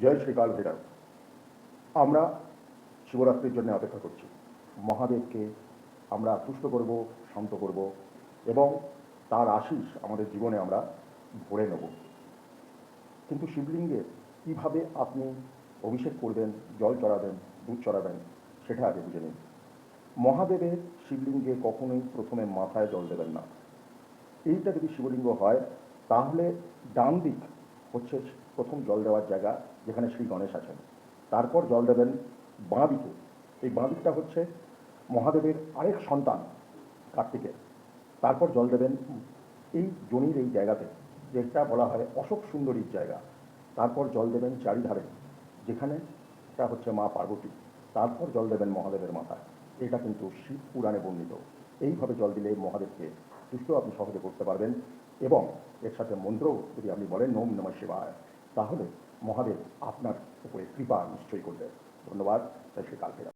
জয় শ্রীকাল ভৈরব। আমরা শিবরাত্রির জন্য অপেক্ষা করছি। মহাদেবকে আমরা তুষ্ট করব, শান্ত করব এবং তার আশিস আমাদের জীবনে আমরা ভরে নেব। কিন্তু শিবলিঙ্গে কীভাবে আপনি অভিষেক করবেন, জল চড়াবেন, দুধ চড়াবেন, সেটা আগে বুঝে নিন। মহাদেবের শিবলিঙ্গে কখনোই প্রথমে মাথায় জল দেবেন না। এইটা যদি শিবলিঙ্গ হয় তাহলে ডান দিক হচ্ছে প্রথম জল দেওয়ার জায়গা, যেখানে শ্রী গণেশ আছেন। তারপর জল দেবেন বাঁ দিকে। এই বাঁ দিকটা হচ্ছে মহাদেবের আরেক সন্তান কার্তিকের। তারপর জল দেবেন এই জনির এই জায়গাতে, যেটা বলা হয় অশোক সুন্দরীর জায়গা। তারপর জল দেবেন চারিধারে, যেখানে এটা হচ্ছে মা পার্বতী। তারপর জল দেবেন মহাদেবের মাথায়। এটা কিন্তু শিব পুরাণে বর্ণিত। এইভাবে জল দিলে মহাদেবকে তুষ্ট আপনি সহজে করতে পারবেন। এবং এর সাথে মন্ত্র যদি আপনি বলেন ওম নমঃ শিবায়, তাহলে মহাদেব আপনার উপরে কৃপা নিশ্চয়ই করবেন। ধন্যবাদ। জয় শ্রী কাল ভৈরব।